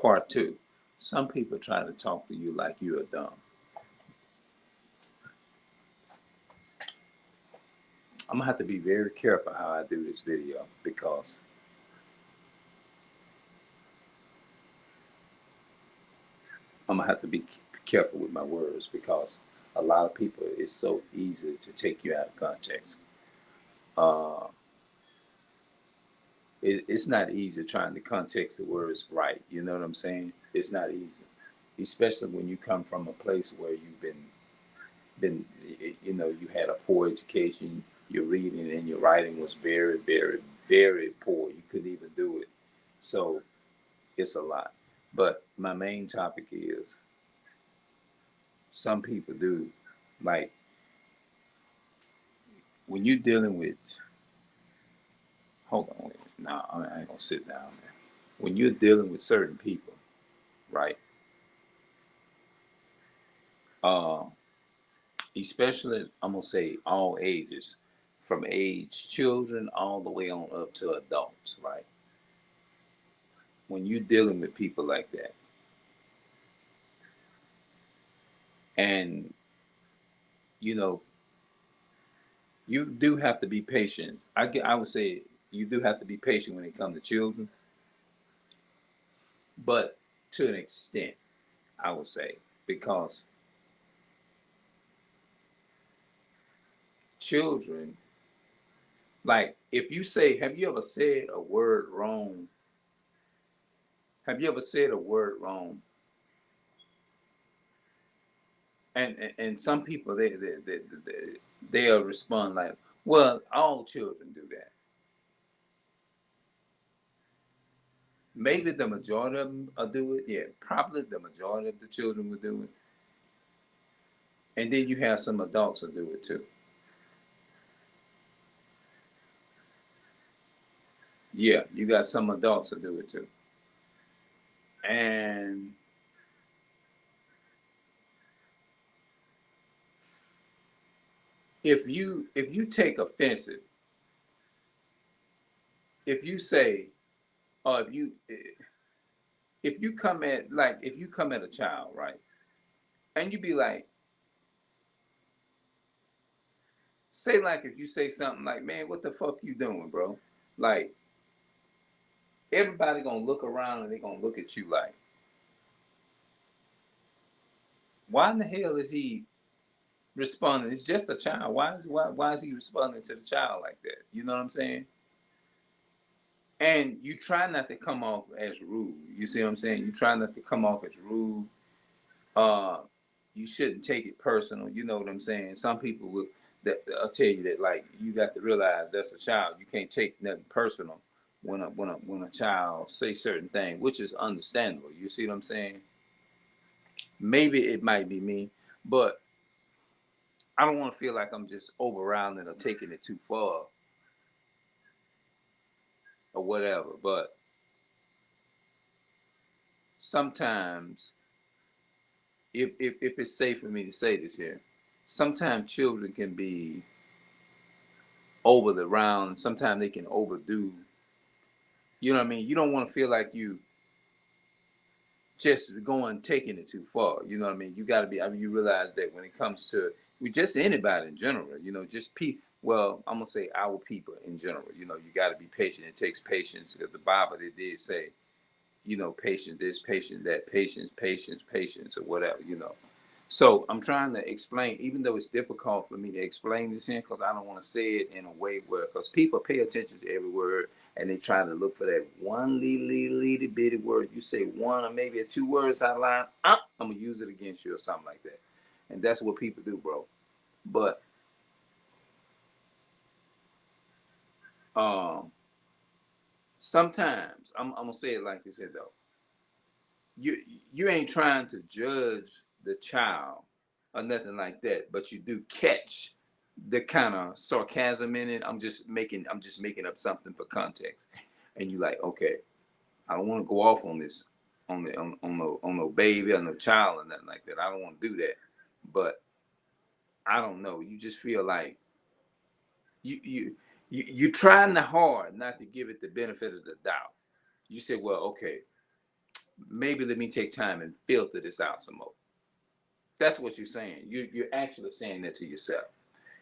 Part two, some people try to talk to you like you are dumb. I'm gonna have to be very careful how I do this video because I'm gonna have to be careful with my words because a lot of people, it's so easy to take you out of context. Uh, it's not easy trying to context the words right. You know what I'm saying? It's not easy, especially when you come from a place where you've been you had a poor education. Your reading and your writing was very, very, very poor. You couldn't even do it. So it's a lot. But my main topic is some people do, like, when you're dealing with, hold on, wait, no, I ain't gonna sit down there. When you're dealing with certain people, right? Uh, Especially, I'm gonna say all ages, from age children all the way on up to adults, right? When you're dealing with people like that, and you know, you do have to be patient. I would say you do have to be patient when it comes to children, but to an extent, I would say, because children, like, if you say, have you ever said a word wrong? Have you ever said a word wrong? And some people they'll respond like, well, all children do that. Maybe the majority of them will do it. Yeah, probably the majority of the children will do it. And then you have some adults will do it too. Yeah, you got some adults will do it too. And if you take offensive, if you say, or if you come at, like, if you come at a child, right, and you be like, say, like, if you say something like, man, what the fuck you doing, bro? Like, everybody gonna look around and they gonna look at you like, why in the hell is he responding? It's just a child. Why is he responding to the child like that? You know what I'm saying? And you try not to come off as rude. You see what I'm saying? You try not to come off as rude. Uh, you shouldn't take it personal. You know what I'm saying? Some people will. That I'll tell you that, like, you got to realize that's a child. You can't take nothing personal when a child say certain things, which is understandable. You see what I'm saying? Maybe it might be me, but I don't want to feel like I'm just overrounding or taking it too far or whatever. But sometimes, if it's safe for me to say this here, sometimes children can be over the round. Sometimes they can overdo. You know what I mean? You don't want to feel like you just going taking it too far. You know what I mean? You got to be. I mean, you realize that when it comes to we just anybody in general. You know, just well, I'm gonna say our people in general. You know, you got to be patient. It takes patience. Because the Bible, they did say, you know, patience this, patience that, patience, patience, patience, or whatever. You know. So I'm trying to explain, even though it's difficult for me to explain this here, because I don't want to say it in a way where, because people pay attention to every word and they try to look for that one little bitty word. You say one or maybe two words out loud, I'm gonna use it against you or something like that. And that's what people do, bro. But um, sometimes I'm gonna say it like this here though. You you ain't trying to judge the child or nothing like that, but you do catch the kind of sarcasm in it. I'm just making up something for context. And you like, okay, I don't want to go off on this on the baby or the child or nothing like that. I don't want to do that. But I don't know. You just feel like you're trying hard not to give it the benefit of the doubt. You say, well, okay, maybe let me take time and filter this out some more. That's what you're saying. You're actually saying that to yourself.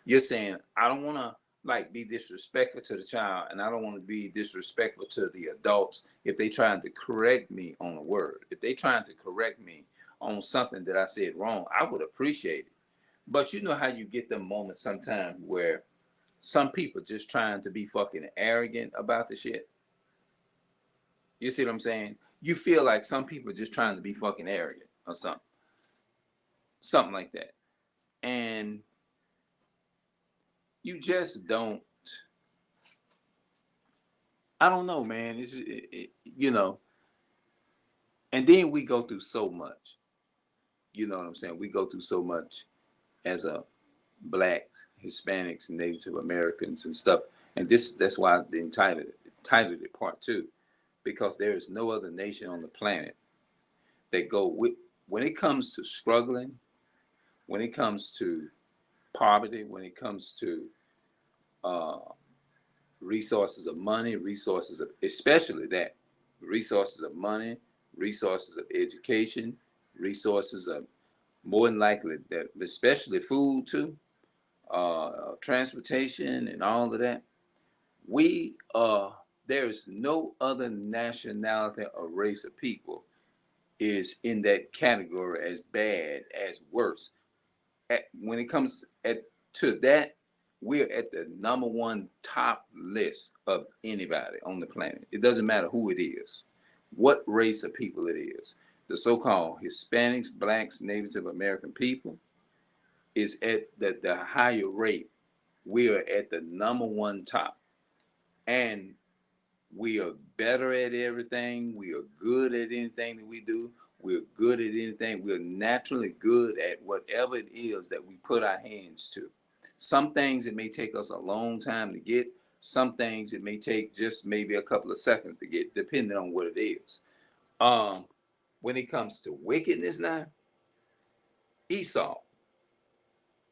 You're saying, I don't want to like be disrespectful to the child, and I don't want to be disrespectful to the adults if they trying to correct me on a word. If they trying to correct me on something that I said wrong, I would appreciate it. But you know how you get them moments sometimes where some people just trying to be fucking arrogant about the shit. You see what I'm saying? You feel like some people just trying to be fucking arrogant or something. Something like that. And you just don't, I don't know, man. You know, and then we go through so much. You know what I'm saying? We go through so much as a blacks, Hispanics, and Native Americans and stuff. And that's why I entitled it part two, because there is no other nation on the planet that go with when it comes to struggling, when it comes to poverty, when it comes to resources of money, resources of especially that resources of money, resources of education, resources of more than likely that especially food too, transportation and all of that. We there is no other nationality or race of people is in that category as bad as worse. When it comes to that, we're at the number one top list of anybody on the planet. It doesn't matter who it is, what race of people it is. The so-called Hispanics, blacks, Native American people is at the higher rate. We are at the number one top. And we are better at everything. We are good at anything that we do. We're good at anything. We're naturally good at whatever it is that we put our hands to. Some things it may take us a long time to get. Some things it may take just maybe a couple of seconds to get, depending on what it is. When it comes to wickedness now, Esau,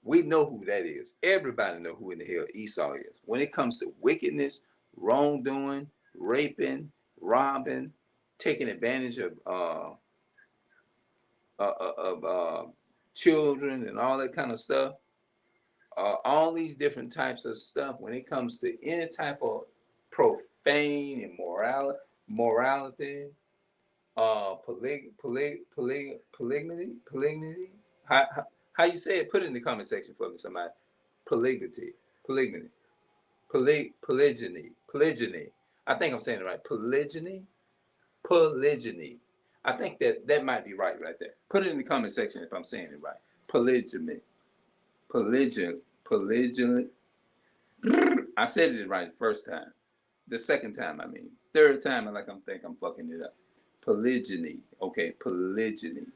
we know who that is. Everybody know who in the hell Esau is. When it comes to wickedness, wrongdoing, raping, robbing, taking advantage of children and all that kind of stuff, all these different types of stuff. When it comes to any type of profane immorality, polygamy. How you say it? Put it in the comment section for me, somebody. Polygamy. Polygyny. I think I'm saying it right. Polygyny. I think that might be right there. Put it in the comment section if I'm saying it right. Polygyny. I said it right the first time. The second time, I mean. Third time, I think I'm fucking it up. Polygyny. Okay, polygyny.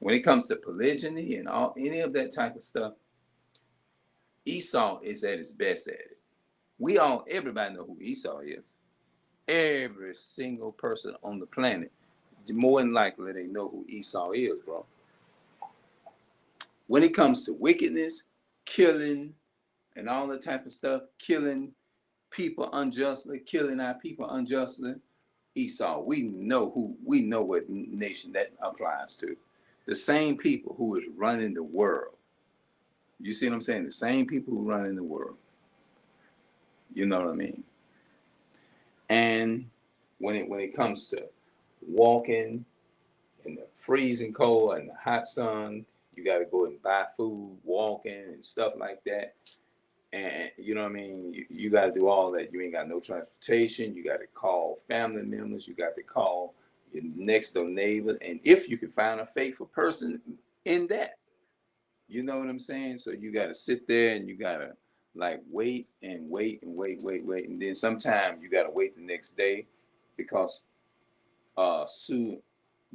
When it comes to polygyny and any of that type of stuff, Esau is at his best at it. Everybody know who Esau is. Every single person on the planet, more than likely, they know who Esau is, bro. When it comes to wickedness, killing, and all that type of stuff, killing people unjustly, killing our people unjustly, Esau, we know what nation that applies to. The same people who is running the world. You see what I'm saying? The same people who run in the world. You know what I mean? And when it comes to walking in the freezing cold and the hot sun, you got to go and buy food, walking and stuff like that. And you know what I mean? You got to do all that. You ain't got no transportation. You got to call family members. You got to call your next door neighbor. And if you can find a faithful person in that, you know what I'm saying? So you got to sit there and you got to like wait. And then sometimes you got to wait the next day because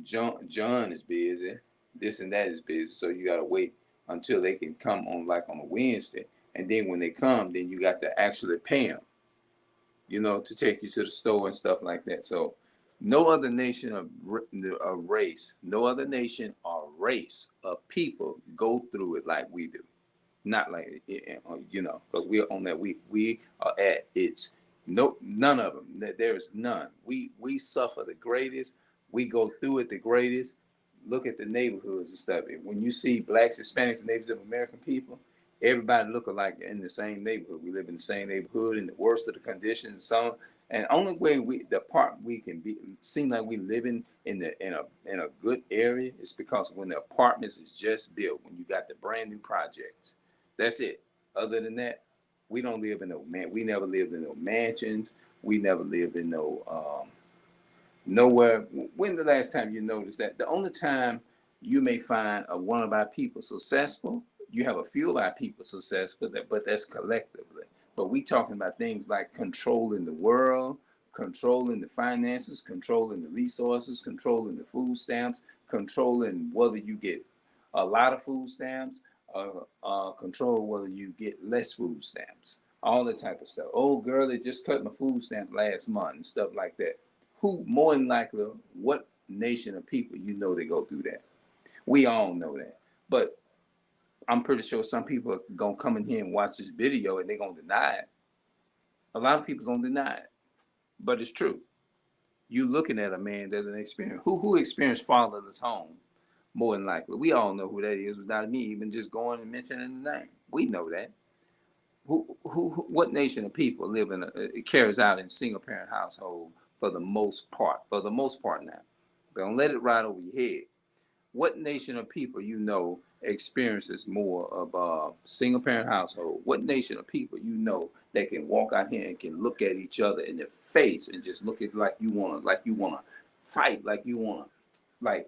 John is busy. This and that is busy. So you got to wait until they can come on a Wednesday. And then when they come, then you got to actually pay them, to take you to the store and stuff like that. So no other nation of race, no other nation or race of people go through it like we do. Not like, because we're on that. We are at its, none of them. There is none. We suffer the greatest. We go through it the greatest. Look at the neighborhoods and stuff. When you see blacks, Hispanics, and Native American people, everybody look alike in the same neighborhood. We live in the same neighborhood in the worst of the conditions. Some and only way the part we can be seem like we living in a good area is because when the apartments is just built, when you got the brand new projects. That's it. Other than that, we don't live in no man. We never lived in no mansions. We never lived in no nowhere. When the last time you noticed that? The only time you may find one of our people successful, you have a few of our people successful, but that's collectively. But we talking about things like controlling the world, controlling the finances, controlling the resources, controlling the food stamps, controlling whether you get a lot of food stamps, control whether you get less food stamps, all that type of stuff. Oh, girl, they just cut my food stamp last month and stuff like that. Who more than likely, what nation of people you know they go through that? We all know that. But I'm pretty sure some people are gonna come in here and watch this video and they're gonna deny it. A lot of people gonna deny it. But it's true. You looking at a man that an experience who experienced fatherless home more than likely. We all know who that is without me even just going and mentioning the name. We know that. What nation of people live in it carries out in single parent household for the most part? For the most part now. Don't let it ride over your head. What nation of people you know experiences more of a single parent household? What nation of people you know that can walk out here and can look at each other in the face and just look at like you wanna fight, like you wanna like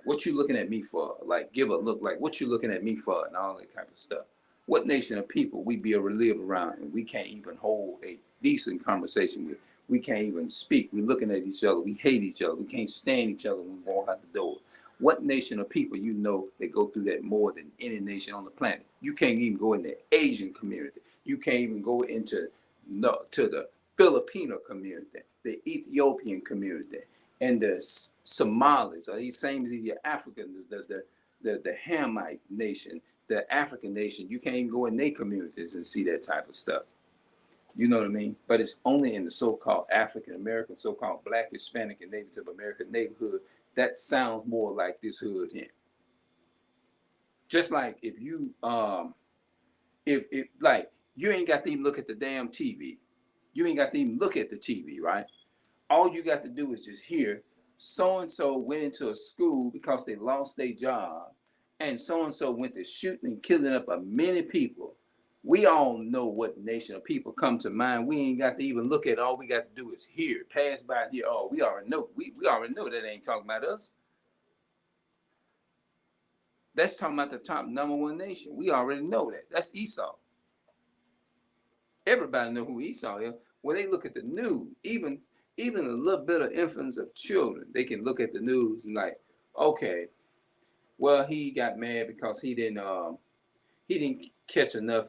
what you looking at me for? Like give a look like what you looking at me for and all that type of stuff. What nation of people we be able to live around and we can't even hold a decent conversation with? We can't even speak. We looking at each other. We hate each other. We can't stand each other when we walk out the door. What nation of people you know that go through that more than any nation on the planet? You can't even go in the Asian community. You can't even go into to the Filipino community, the Ethiopian community, and the Somalis, or these same as the African, the Hamite nation, the African nation. You can't even go in their communities and see that type of stuff. You know what I mean? But it's only in the so-called African American, so-called Black, Hispanic, and Native American neighborhood that sounds more like this hood here. Just like if you if like you ain't got to even look at the damn TV. You ain't got to even look at the TV, right? All you got to do is just hear so and so went into a school because they lost their job, and so went to shooting and killing up a many people. We all know what nation of people come to mind. We ain't got to even look at it. All we got to do is hear, pass by here. Oh, we already know. We already know that ain't talking about us. That's talking about the top number one nation. We already know that. That's Esau. Everybody know who Esau is. When they look at the news, even a little bit of infants of children, they can look at the news and like, okay, well, he got mad because he didn't catch enough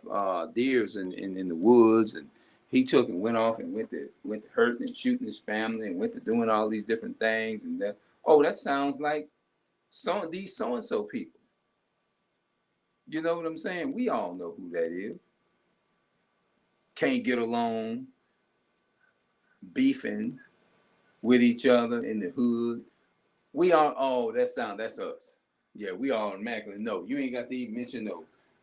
deers in the woods, and he took and went off and went to hurting and shooting his family and went to doing all these different things and that. Oh, that sounds like these so and so people. You know what I'm saying? We all know who that is. Can't get along, beefing with each other in the hood. We all, oh, that's us. Yeah, we all automatically know. You ain't got to even mention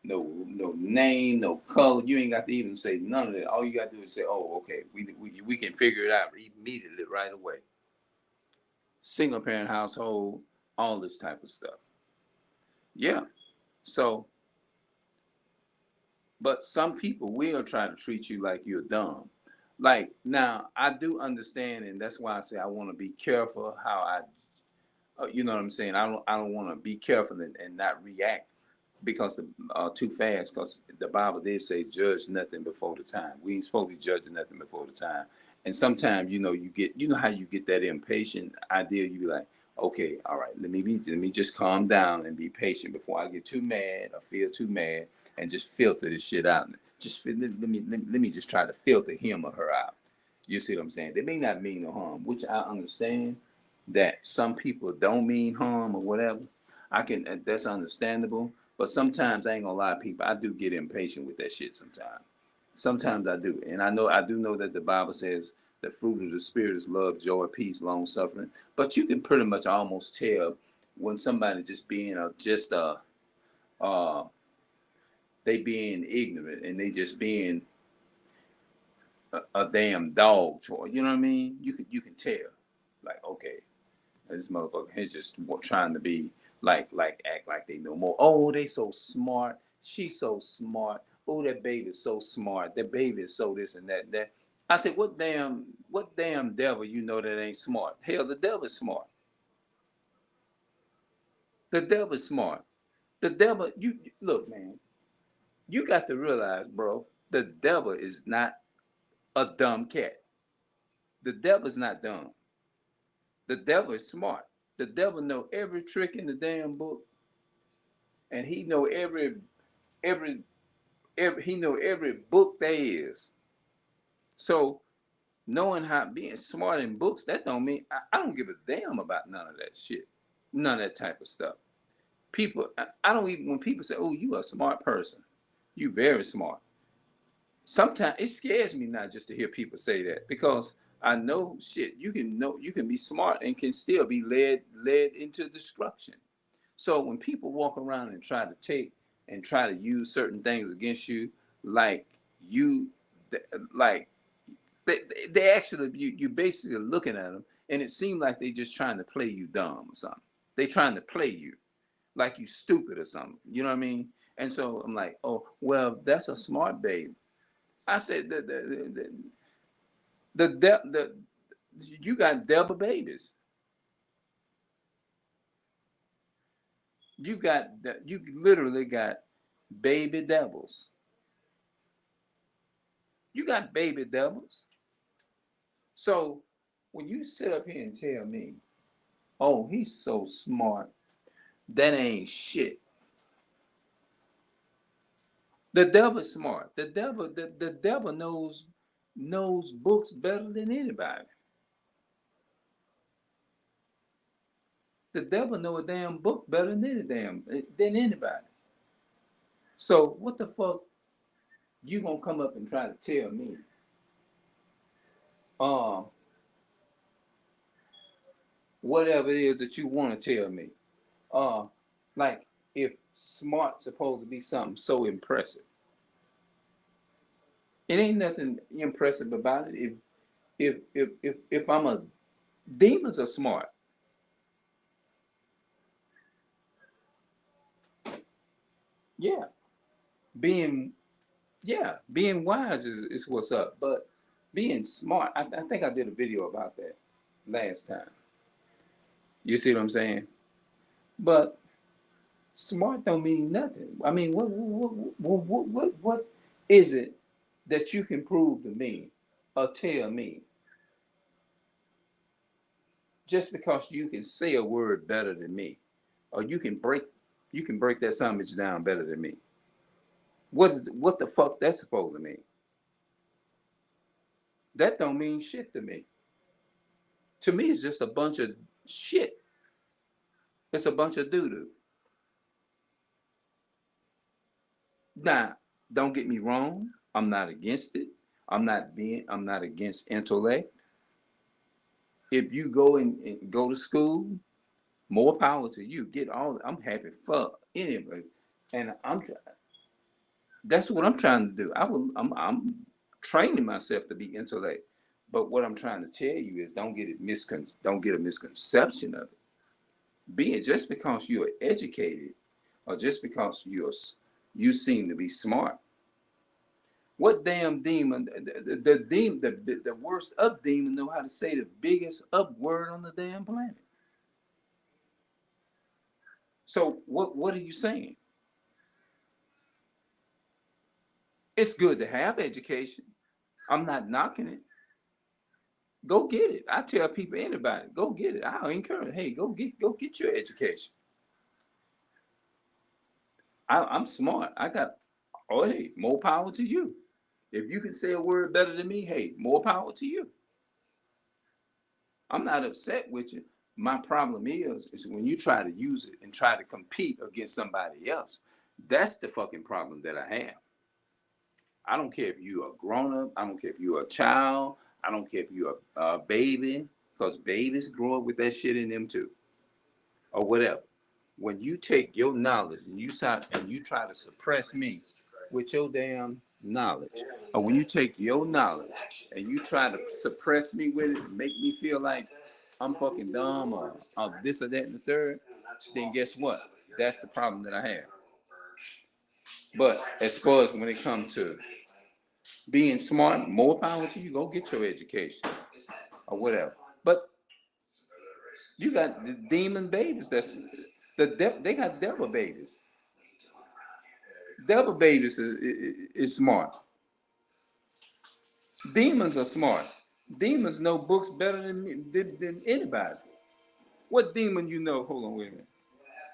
no name, no color. You ain't got to even say none of that. All you got to do is say, oh, okay, we can figure it out immediately right away. Single parent household, all this type of stuff. Yeah. So, but some people will try to treat you like you're dumb. Like now, I do understand, and that's why I say I want to be careful how you know what I'm saying. I don't want to be careful and not react because too fast. Because the Bible did say, "Judge nothing before the time." We ain't supposed to be judging nothing before the time. And sometimes, you know how you get that impatient idea. You be like, okay, all right, let me just calm down and be patient before I get too mad or feel too mad and just filter this shit out. Let me just try to filter him or her out. You see what I'm saying? They may not mean no harm, which I understand that some people don't mean harm or whatever. That's understandable. But sometimes I ain't gonna lie, people, I do get impatient with that shit sometimes. Sometimes I do. And I do know that the Bible says The fruit of the spirit is love, joy, peace, long suffering. But you can pretty much almost tell when somebody just being uh they being ignorant and they just being a damn dog toy. You know what I mean? You can tell. Like, okay, this motherfucker is just trying to be like act like they know more. Oh, they so smart. She's so smart. Oh, that baby's so smart. That baby is so this and that and that. I said, what damn devil you know that ain't smart? Hell, the devil's smart. The devil's smart. The devil, you look, man, you got to realize, bro, the devil is not a dumb cat. The devil's not dumb. The devil is smart. The devil know every trick in the damn book, and he know every he know every book there is. So knowing how being smart in books, that don't mean I don't give a damn about none of that shit. None of that type of stuff. People, I don't even when people say, "Oh, you a smart person," you very smart. Sometimes it scares me not just to hear people say that because I know shit. You can be smart and can still be led into destruction. So when people walk around and try to take and try to use certain things against you, like you, like they actually you basically looking at them, and it seems like they just trying to play you dumb or something. They trying to play you like you stupid or something. You know what I mean? And so I'm like, oh well, that's a smart babe. I said the you got devil babies. You literally got baby devils. You got baby devils. So when you sit up here and tell me, oh, he's so smart, that ain't shit. The devil's smart. The devil knows books better than anybody. The devil know a damn book better than than anybody. So what the fuck you gonna come up and try to tell me? Um, whatever it is that you want to tell me. Uh, like if smart's supposed to be something so impressive, it ain't nothing impressive about it. If I'm a demons are smart. Yeah, being being wise is what's up, but being smart. I think I did a video about that last time. You see what I'm saying? But smart don't mean nothing. I mean, what is it that you can prove to me or tell me just because you can say a word better than me, or you can break that sandwich down better than me? What the fuck that's supposed to mean? That don't mean shit to me. To me, it's just a bunch of shit. It's a bunch of doo doo. Now, don't get me wrong. I'm not against it. I'm not against intellect. If you and go to school, more power to you. Get all. I'm happy for anybody, and that's what I'm trying to do. I'm training myself to be intellect. But what I'm trying to tell you is don't get a misconception of it. Be it just because you're educated or just because you seem to be smart. What damn demon? The demon, the worst up demon know how to say the biggest up word on the damn planet. So what are you saying? It's good to have education. I'm not knocking it. Go get it. I tell people, anybody, go get it. I'll encourage. Hey, go get your education. I'm smart. I got. Oh, hey, more power to you. If you can say a word better than me, hey, more power to you. I'm not upset with you. My problem is when you try to use it and try to compete against somebody else. That's the fucking problem that I have. I don't care if you're a grown up. I don't care if you're a child. I don't care if you're a baby, because babies grow up with that shit in them too, or whatever. When you take your knowledge and you try to suppress me with your damn knowledge, or when you take your knowledge and you try to suppress me with it and make me feel like I'm fucking dumb or this or that and the third, then guess what? That's the problem that I have. But as far as when it comes to being smart, more power to you. Go get your education or whatever. But you got the demon babies. They got devil babies. Devil babies is smart. Demons are smart. Demons know books better than me, than anybody. What demon you know? Hold on, wait a minute.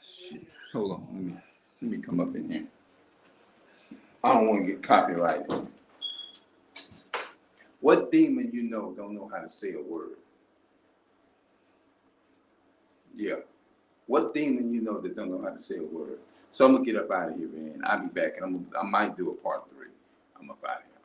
Shit. Hold on, let me come up in here. I don't want to get copyrighted. What demon you know don't know how to say a word? Yeah. What demon you know that don't know how to say a word? So I'm gonna get up out of here, man. I'll be back, and I might do a part 3. I'm up out of here.